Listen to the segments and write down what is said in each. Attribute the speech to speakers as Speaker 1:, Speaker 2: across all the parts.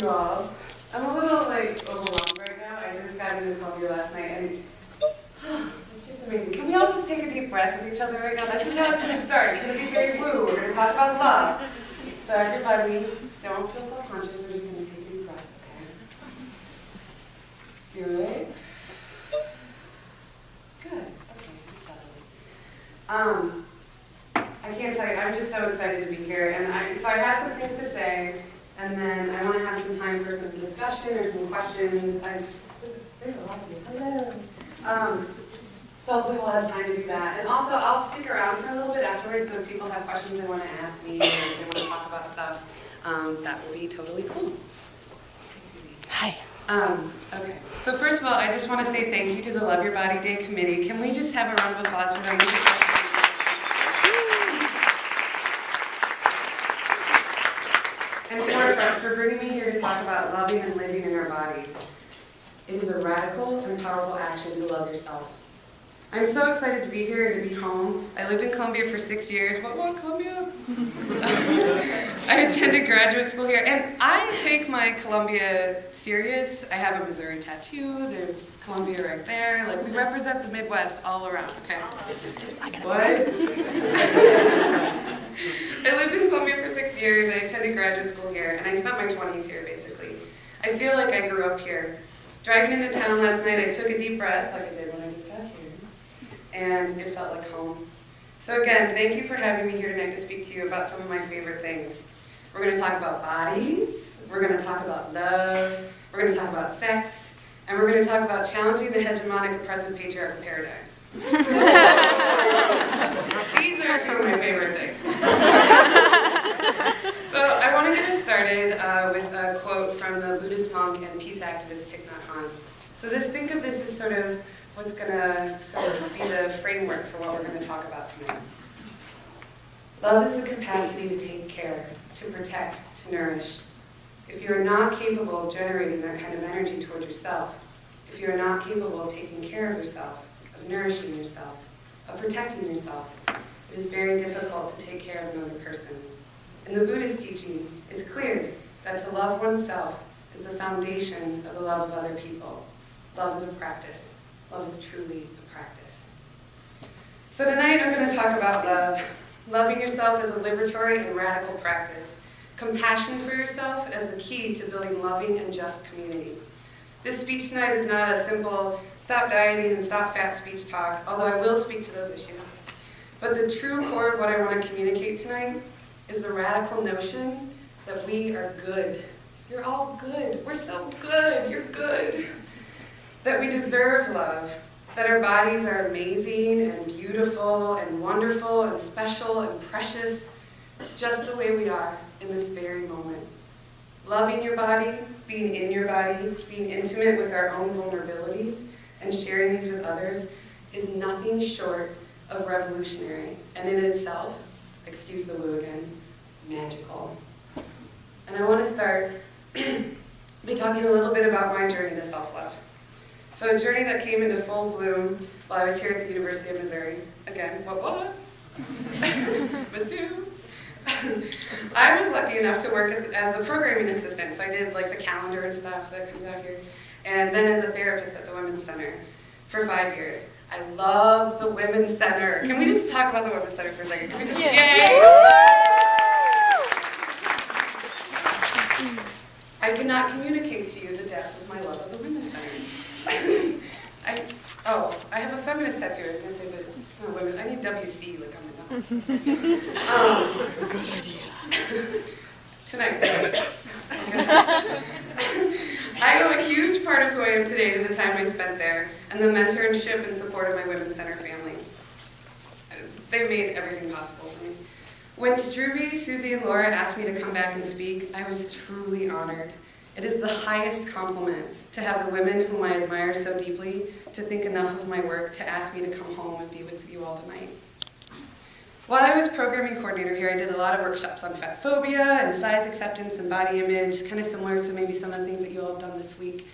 Speaker 1: you all. I'm a little overwhelmed right now. I just got into Columbia last night and it's just amazing. Can we all just take a deep breath with each other right now? That's just how it's going to start. It's going to be very woo. We're going to talk about love. So everybody, don't feel self-conscious. We're just going to take a deep breath, okay? Do it. Good. Okay, settled. I can't tell you, I'm just so excited to be here. And so I have some things to say, and then I want to have some time for some discussion or some questions. There's a lot of you. Hello. So hopefully we'll have time to do that. And also, I'll stick around for a little bit afterwards, so if people have questions they want to ask me, or they want to talk about stuff, that will be totally cool. Hi, Susie.
Speaker 2: Hi.
Speaker 1: Okay. So first of all, I just want to say thank you to the Love Your Body Day Committee. Can we just have a round of applause for them? And for bringing me here to talk about loving and living in our bodies. It is a radical and powerful action to love yourself. I'm so excited to be here and to be home. I lived in Columbia for 6 years. What, Columbia? I attended graduate school here, and I take my Columbia serious. I have a Missouri tattoo. There's Columbia right there. Like, we represent the Midwest all around, okay? What? I lived in Columbia for 6 years. I attended graduate school here, and I spent my 20s here, basically. I feel like I grew up here. Driving into town last night, I took a deep breath, like I did when I just got here. And it felt like home. So again, thank you for having me here tonight to speak to you about some of my favorite things. We're going to talk about bodies, we're going to talk about love, we're going to talk about sex, and we're going to talk about challenging the hegemonic oppressive patriarchal paradigms. These are a few of my favorite things. So I want to get us started with a quote from the Buddhist monk and peace activist Thich Nhat Hanh. So think of this as sort of what's going to sort of be the framework for what we're going to talk about tonight. Love is the capacity to take care, to protect, to nourish. If you are not capable of generating that kind of energy towards yourself, if you are not capable of taking care of yourself, of nourishing yourself, of protecting yourself, it is very difficult to take care of another person. In the Buddhist teaching, it's clear that to love oneself is the foundation of the love of other people. Love is a practice. Love is truly a practice. So tonight I'm going to talk about love. Loving yourself as a liberatory and radical practice. Compassion for yourself as the key to building loving and just community. This speech tonight is not a simple stop dieting and stop fat speech talk, although I will speak to those issues. But the true core of what I want to communicate tonight is the radical notion that we are good. You're all good. We're so good. You're good. That we deserve love, that our bodies are amazing and beautiful and wonderful and special and precious, just the way we are in this very moment. Loving your body, being in your body, being intimate with our own vulnerabilities, and sharing these with others is nothing short of revolutionary, and in itself, excuse the woo again, magical. And I want to start by talking a little bit about my journey to self-love. So a journey that came into full bloom while I was here at the University of Missouri. Again, what? Mizzou. I was lucky enough to work as a programming assistant, so I did like the calendar and stuff that comes out here, and then as a therapist at the Women's Center for 5 years. I love the Women's Center. Can we just talk about the Women's Center for a second? Can we just, yay! I cannot communicate to you the depth of my love of the Women's Center. I have a feminist tattoo, I was going to say, but it's not women. I need WC, like on my nose.
Speaker 2: Good idea.
Speaker 1: Tonight. I owe a huge part of who I am today to the time I spent there, and the mentorship and support of my Women's Center family. They made everything possible for me. When Struby, Susie, and Laura asked me to come back and speak, I was truly honored. It is the highest compliment to have the women whom I admire so deeply to think enough of my work to ask me to come home and be with you all tonight. While I was programming coordinator here, I did a lot of workshops on fat phobia and size acceptance and body image, kind of similar to maybe some of the things that you all have done this week.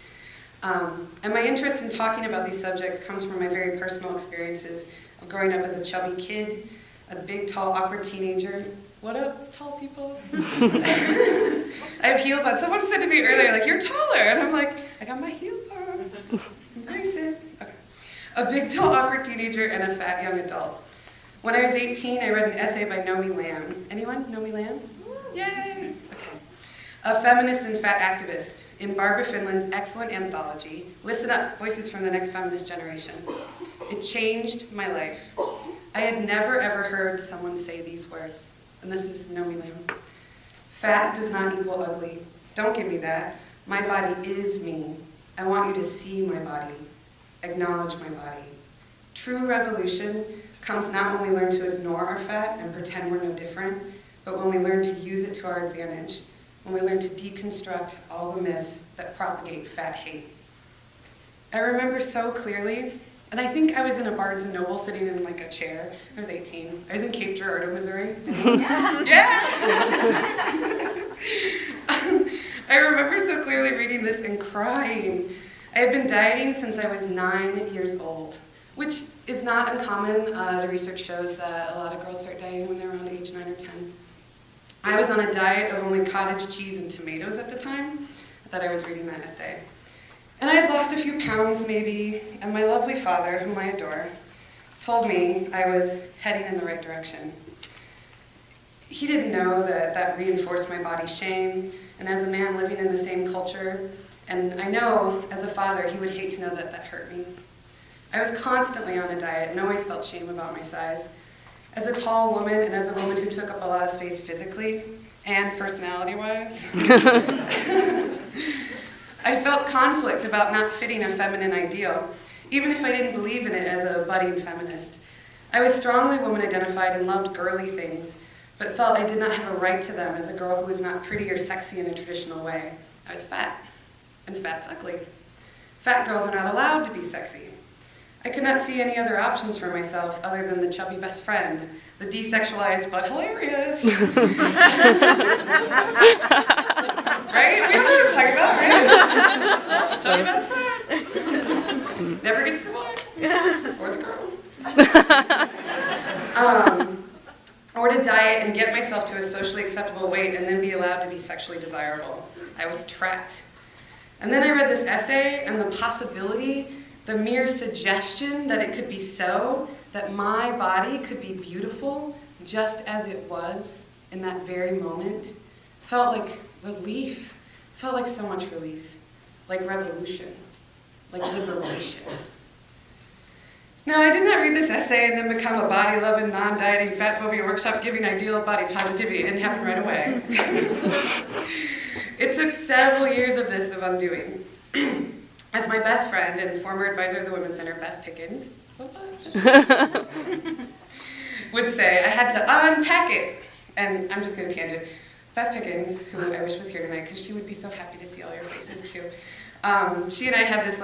Speaker 1: And my interest in talking about these subjects comes from my very personal experiences of growing up as a chubby kid, a big, tall, awkward teenager, what up, tall people? I have heels on. Someone said to me earlier, like, you're taller. And I'm like, I got my heels on. Embrace it. Okay. A big, tall, awkward teenager and a fat young adult. When I was 18, I read an essay by Nomi Lamb. Anyone? Nomi Lamb? Yay! Okay. A feminist and fat activist in Barbara Finland's excellent anthology, Listen Up, Voices from the Next Feminist Generation. It changed my life. I had never, ever heard someone say these words. And this is Nomi Lamb. Fat does not equal ugly. Don't give me that. My body is me. I want you to see my body. Acknowledge my body. True revolution comes not when we learn to ignore our fat and pretend we're no different, but when we learn to use it to our advantage, when we learn to deconstruct all the myths that propagate fat hate. I remember so clearly, and I think I was in a Barnes & Noble sitting in like a chair. I was 18. I was in Cape Girardeau, Missouri. Yeah! I remember so clearly reading this and crying. I had been dieting since I was 9 years old, which is not uncommon. The research shows that a lot of girls start dieting when they're around age 9 or 10. I was on a diet of only cottage cheese and tomatoes at the time that I was reading that essay. And I had lost a few pounds maybe, and my lovely father, whom I adore, told me I was heading in the right direction. He didn't know that that reinforced my body's shame, and as a man living in the same culture, and I know as a father he would hate to know that that hurt me. I was constantly on a diet and always felt shame about my size. As a tall woman and as a woman who took up a lot of space physically and personality-wise, I felt conflict about not fitting a feminine ideal, even if I didn't believe in it as a budding feminist. I was strongly woman-identified and loved girly things, but felt I did not have a right to them as a girl who was not pretty or sexy in a traditional way. I was fat, and fat's ugly. Fat girls are not allowed to be sexy. I could not see any other options for myself other than the chubby best friend, the desexualized but hilarious. Right? We all know what we're talking about, right? Chubby best friend. Never gets the boy. Or the girl. Or to diet and get myself to a socially acceptable weight and then be allowed to be sexually desirable. I was trapped. And then I read this essay and the possibility, the mere suggestion that it could be so, that my body could be beautiful just as it was in that very moment, felt like relief, felt like so much relief, like revolution, like liberation. Now, I did not read this essay and then become a body-loving, non-dieting, fat phobia workshop giving ideal body positivity. It didn't happen right away. It took several years of this, of undoing. As my best friend and former advisor of the Women's Center, Beth Pickens, would say, I had to unpack it. And I'm just going to tangent. Beth Pickens, who I wish was here tonight, because she would be so happy to see all your faces too. She and I had this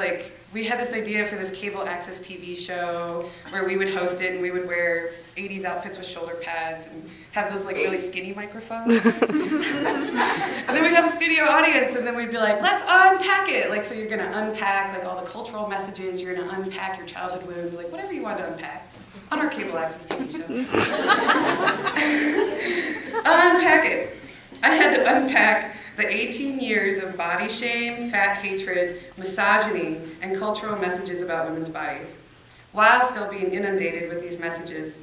Speaker 1: we had this idea for this cable access TV show where we would host it and we would wear 80s outfits with shoulder pads and have those really skinny microphones. And then we'd have a studio audience and then we'd be like, let's unpack it. So you're going to unpack all the cultural messages, you're going to unpack your childhood wounds, whatever you want to unpack on our cable access TV show. Unpack it. I had to unpack the 18 years of body shame, fat hatred, misogyny, and cultural messages about women's bodies, while still being inundated with these messages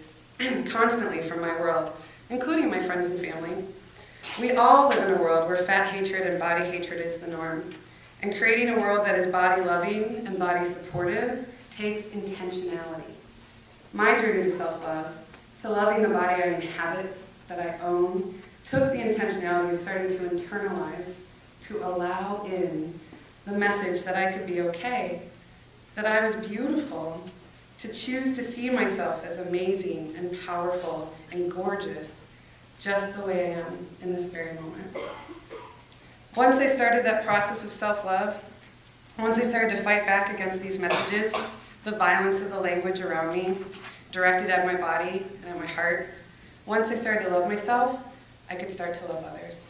Speaker 1: constantly from my world, including my friends and family. We all live in a world where fat hatred and body hatred is the norm, and creating a world that is body-loving and body-supportive takes intentionality. My journey to self-love, to loving the body I inhabit, that I own, took the intentionality of starting to internalize, to allow in the message that I could be okay, that I was beautiful, to choose to see myself as amazing and powerful and gorgeous, just the way I am in this very moment. Once I started that process of self-love, once I started to fight back against these messages, the violence of the language around me, directed at my body and at my heart, once I started to love myself, I could start to love others.